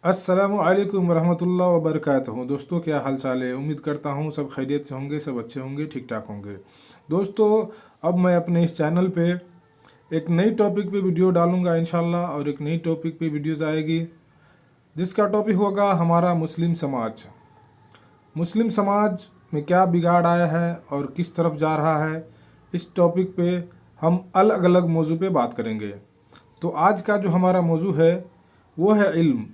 अस्सलामु अलैकुम वरहमतुल्लाह वबरकातुहू। दोस्तों, क्या हाल चाल है? उम्मीद करता हूँ सब खैरियत से होंगे, सब अच्छे होंगे, ठीक ठाक होंगे। दोस्तों, अब मैं अपने इस चैनल पे एक नई टॉपिक पे वीडियो डालूंगा इंशाल्लाह, और एक नई टॉपिक पे वीडियोज़ आएगी जिसका टॉपिक होगा हमारा मुस्लिम समाज। मुस्लिम समाज में क्या बिगाड़ आया है और किस तरफ जा रहा है, इस टॉपिक पे हम अलग अलग मौजू पे बात करेंगे। तो आज का जो हमारा मौजू है वो है इल्म।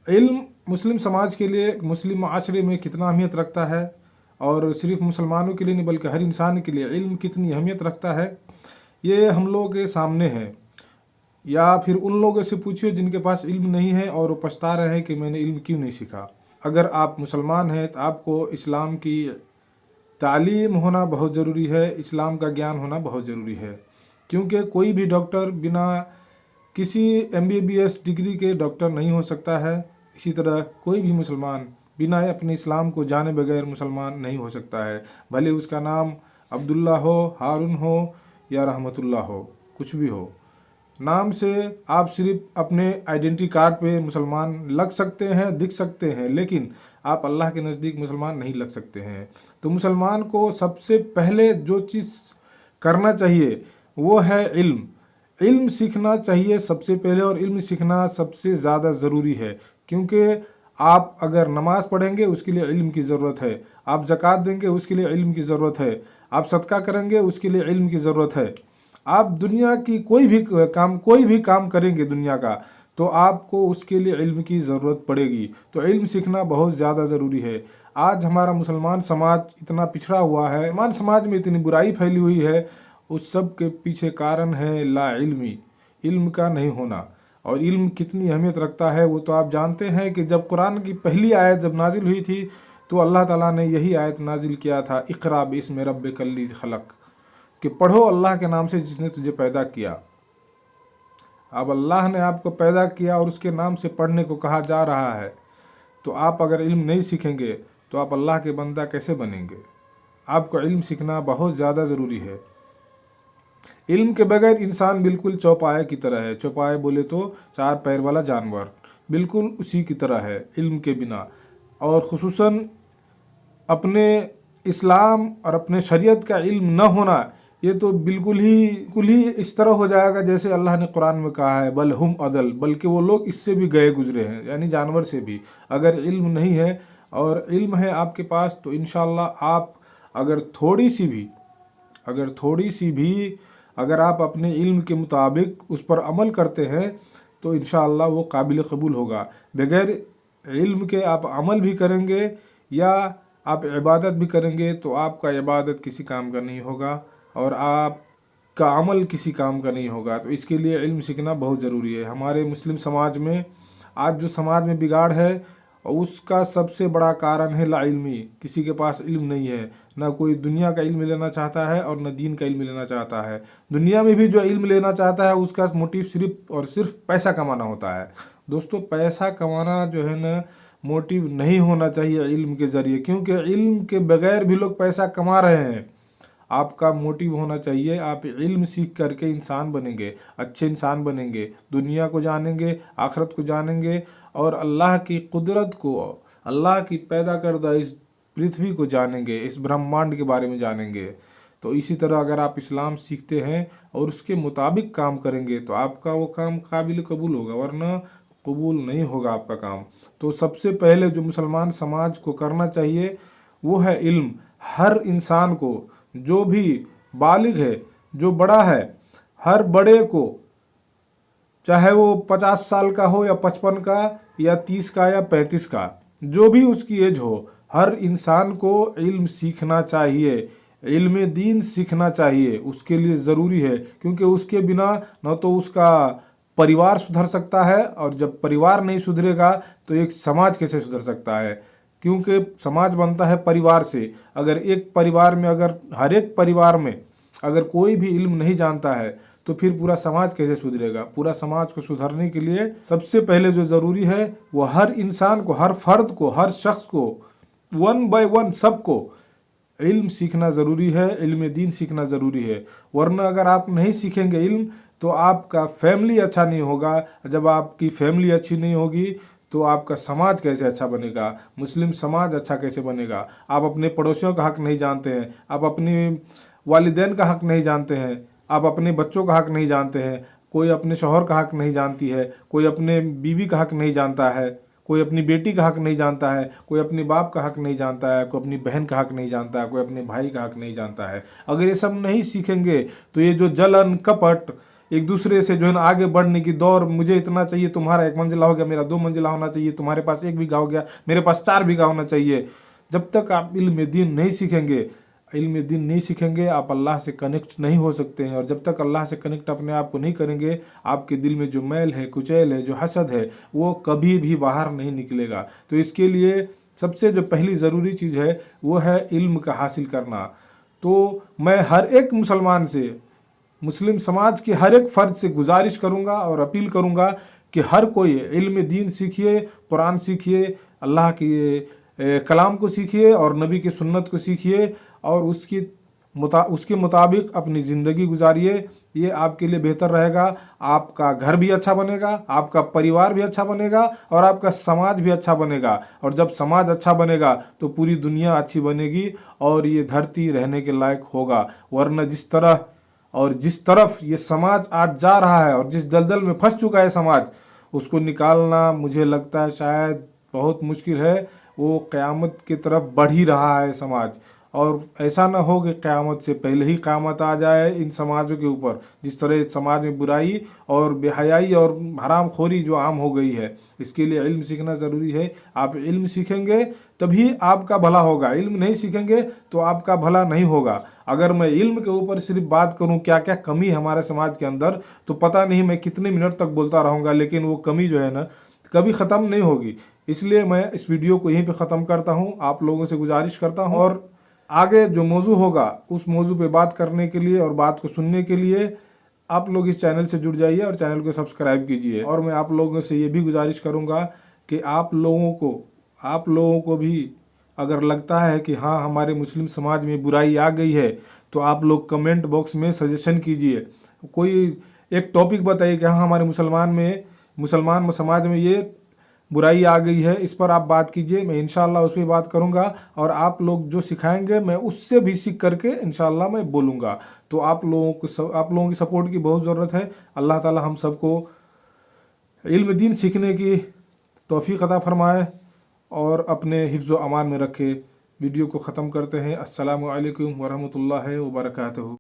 इल्म मुस्लिम समाज के लिए, मुस्लिम माशरे में कितना अहमियत रखता है, और सिर्फ मुसलमानों के लिए नहीं बल्कि हर इंसान के लिए इल्म कितनी अहमियत रखता है, ये हम लोगों के सामने है। या फिर उन लोगों से पूछिए जिनके पास इल्म नहीं है और वो पछता रहे हैं कि मैंने इल्म क्यों नहीं सीखा। अगर आप मुसलमान हैं तो आपको इस्लाम की तालीम होना बहुत ज़रूरी है, इस्लाम का ज्ञान होना बहुत ज़रूरी है। क्योंकि कोई भी डॉक्टर बिना किसी MBBS डिग्री के डॉक्टर नहीं हो सकता है। इसी तरह कोई भी मुसलमान बिना अपने इस्लाम को जाने बगैर मुसलमान नहीं हो सकता है, भले उसका नाम अब्दुल्ला हो, हारून हो या रहमतुल्लाह हो, कुछ भी हो। नाम से आप सिर्फ अपने आइडेंटिटी कार्ड पे मुसलमान लग सकते हैं, दिख सकते हैं, लेकिन आप अल्लाह के नज़दीक मुसलमान नहीं लग सकते हैं। तो मुसलमान को सबसे पहले जो चीज़ करना चाहिए वो है इल्म। इल्म सीखना चाहिए सबसे पहले, और इल्म सीखना सबसे ज़्यादा ज़रूरी है। क्योंकि आप अगर नमाज़ पढ़ेंगे उसके लिए इल्म की ज़रूरत है, आप ज़कात देंगे उसके लिए इल्म की ज़रूरत है, आप सदका करेंगे उसके लिए इल्म की ज़रूरत है। आप दुनिया की कोई भी काम करेंगे दुनिया का, तो आपको उसके लिए इल्म की ज़रूरत पड़ेगी। तो इल्म सीखना बहुत ज़्यादा ज़रूरी है। आज हमारा मुसलमान समाज इतना पिछड़ा हुआ है, मान समाज में इतनी बुराई फैली हुई है, उस सब के पीछे कारण है ला इल्मी, इल्म का नहीं होना। और इल्म कितनी अहमियत रखता है वो तो आप जानते हैं कि जब कुरान की पहली आयत जब नाजिल हुई थी तो अल्लाह ताला ने यही आयत नाजिल किया था, इक़रा बिस्मि रब्बिकल्लज़ी खलक़, कि पढ़ो अल्लाह के नाम से जिसने तुझे पैदा किया। अब अल्लाह ने आपको पैदा किया और उसके नाम से पढ़ने को कहा जा रहा है, तो आप अगर इल्म नहीं सीखेंगे तो आप अल्लाह के बंदा कैसे बनेंगे? आपको इल्म सीखना बहुत ज़्यादा ज़रूरी है। इल्म के बगैर इंसान बिल्कुल चौपाए की तरह है। चौपाए बोले तो 4 पैर वाला जानवर, बिल्कुल उसी की तरह है इल्म के बिना। और ख़ुसूसन अपने इस्लाम और अपने शरीयत का इल्म न होना, ये तो बिल्कुल ही इस तरह हो जाएगा जैसे अल्लाह ने कुरान में कहा है, बल हुम अदल, बल्कि वो लोग इससे भी गए गुजरे हैं, यानी जानवर से भी। अगर इल्म नहीं है और इल्म है आपके पास, तो इंशाअल्लाह आप अगर अगर आप अपने इल्म के मुताबिक उस पर अमल करते हैं तो इंशाअल्लाह वो काबिल कबूल होगा। बगैर इल्म के आप अमल भी करेंगे या आप इबादत भी करेंगे तो आपका इबादत किसी काम का नहीं होगा और आपका अमल किसी काम का नहीं होगा। तो इसके लिए इल्म सीखना बहुत ज़रूरी है। हमारे मुस्लिम समाज में आज जो समाज में बिगाड़ है उसका सबसे बड़ा कारण है ला इल्मी। किसी के पास इल्म नहीं है, ना कोई दुनिया का इल्म लेना चाहता है और न दीन का इल्म लेना चाहता है। दुनिया में भी जो इल्म लेना चाहता है उसका मोटिव सिर्फ और सिर्फ पैसा कमाना होता है। दोस्तों, पैसा कमाना जो है ना मोटिव नहीं होना चाहिए इल्म के ज़रिए, क्योंकि इल्म के बगैर भी लोग पैसा कमा रहे हैं। आपका मोटिव होना चाहिए, आप इल्म सीख करके इंसान बनेंगे, अच्छे इंसान बनेंगे, दुनिया को जानेंगे, आखिरत को जानेंगे और अल्लाह की कुदरत को, अल्लाह की पैदा करदा इस पृथ्वी को जानेंगे, इस ब्रह्मांड के बारे में जानेंगे। तो इसी तरह अगर आप इस्लाम सीखते हैं और उसके मुताबिक काम करेंगे तो आपका वो काम काबिल कबूल होगा, वरना कबूल नहीं होगा आपका काम। तो सबसे पहले जो मुसलमान समाज को करना चाहिए वो है इल्म। हर इंसान को, जो भी बालिग है, जो बड़ा है, हर बड़े को, चाहे वो 50 साल का हो या 55 का या 30 का या 35 का, जो भी उसकी एज हो, हर इंसान को इल्म सीखना चाहिए, इल्म दीन सीखना चाहिए। उसके लिए ज़रूरी है, क्योंकि उसके बिना न तो उसका परिवार सुधर सकता है, और जब परिवार नहीं सुधरेगा तो एक समाज कैसे सुधर सकता है? क्योंकि समाज बनता है परिवार से। अगर एक परिवार में, अगर हर एक परिवार में अगर कोई भी इल्म नहीं जानता है तो फिर पूरा समाज कैसे सुधरेगा? पूरा समाज को सुधरने के लिए सबसे पहले जो ज़रूरी है वो हर इंसान को, हर फर्द को, हर शख्स को, 1 बाय 1 सबको इल्म सीखना ज़रूरी है, इल्म दीन सीखना ज़रूरी है। वरना अगर आप नहीं सीखेंगे इल्म तो आपका फैमिली अच्छा नहीं होगा। जब आपकी फैमिली अच्छी नहीं होगी तो आपका समाज कैसे अच्छा बनेगा, मुस्लिम समाज अच्छा कैसे बनेगा। आप अपने पड़ोसियों का हक नहीं जानते हैं, आप अपनी वालिदैन का हक नहीं जानते हैं, आप अपने बच्चों का हक नहीं जानते हैं, कोई अपने शौहर का हक नहीं जानती है, कोई अपने बीवी का हक नहीं जानता है, कोई अपनी बेटी का हक नहीं जानता है, कोई अपने बाप का हक नहीं जानता है, कोई अपनी बहन का हक नहीं जानता है, कोई अपने भाई का हक नहीं जानता है। अगर ये सब नहीं सीखेंगे तो ये जो जलन कपट, एक दूसरे से जो है ना आगे बढ़ने की दौर, मुझे इतना चाहिए, तुम्हारा 1 मंजिला हो गया, मेरा 2 मंजिला होना चाहिए, तुम्हारे पास 1 बीघा हो गया, मेरे पास 4 बीघा होना चाहिए। जब तक आप इल्म दीन नहीं सीखेंगे, इल्म दीन नहीं सीखेंगे, आप अल्लाह से कनेक्ट नहीं हो सकते हैं। और जब तक अल्लाह से कनेक्ट अपने आप को नहीं करेंगे, आपके दिल में जो मैल है, कुचैल है, जो हसद है, वो कभी भी बाहर नहीं निकलेगा। तो इसके लिए सबसे जो पहली ज़रूरी चीज़ है वो है इल्म का हासिल करना। तो मैं हर एक मुसलमान से, मुस्लिम समाज के हर एक फ़र्द से गुजारिश करूँगा और अपील करूँगा कि हर कोई इल्म दीन सीखिए, कुरान सीखिए, अल्लाह के कलाम को सीखिए और नबी की सुन्नत को सीखिए और उसके मुताबिक अपनी ज़िंदगी गुजारिए। ये आपके लिए बेहतर रहेगा। आपका घर भी अच्छा बनेगा, आपका परिवार भी अच्छा बनेगा और आपका समाज भी अच्छा बनेगा। और जब समाज अच्छा बनेगा तो पूरी दुनिया अच्छी बनेगी और ये धरती रहने के लायक होगा। वरना जिस तरह और जिस तरफ ये समाज आज जा रहा है और जिस दलदल में फंस चुका है समाज, उसको निकालना मुझे लगता है शायद बहुत मुश्किल है। वो क़यामत की तरफ बढ़ ही रहा है समाज, और ऐसा ना हो कि क़यामत से पहले ही क़यामत आ जाए इन समाजों के ऊपर। जिस तरह इस समाज में बुराई और बेहयाई और हरामखोरी जो आम हो गई है, इसके लिए इल्म सीखना ज़रूरी है। आप इल्म सीखेंगे तभी आपका भला होगा, इल्म नहीं सीखेंगे तो आपका भला नहीं होगा। अगर मैं इल्म के ऊपर सिर्फ बात करूं क्या क्या कमी है हमारे समाज के अंदर, तो पता नहीं मैं कितने मिनट तक बोलता रहूँगा, लेकिन वो कमी जो है ना कभी ख़त्म नहीं होगी। इसलिए मैं इस वीडियो को यहीं पे ख़त्म करता हूँ। आप लोगों से गुजारिश करता हूँ और आगे जो मौजू होगा उस मौजू पे बात करने के लिए और बात को सुनने के लिए आप लोग इस चैनल से जुड़ जाइए और चैनल को सब्सक्राइब कीजिए। और मैं आप लोगों से ये भी गुजारिश करूँगा कि आप लोगों को भी अगर लगता है कि हाँ हमारे मुस्लिम समाज में बुराई आ गई है, तो आप लोग कमेंट बॉक्स में सजेशन कीजिए। कोई एक टॉपिक बताइए कि हाँ हमारे मुसलमान समाज में ये बुराई आ गई है, इस पर आप बात कीजिए। मैं इंशाअल्लाह उस पर बात करूंगा और आप लोग जो सिखाएंगे मैं उससे भी सीख करके इंशाअल्लाह मैं बोलूँगा। तो आप लोगों की सपोर्ट की बहुत ज़रूरत है। अल्लाह ताला हम सबको इल्म दीन सीखने की तौफीक अता फरमाए और अपने हिफ्ज़ व अमान में रखे। वीडियो को ख़त्म करते हैं। अस्सलामु अलैकुम व रहमतुल्लाहि व बरकातहू।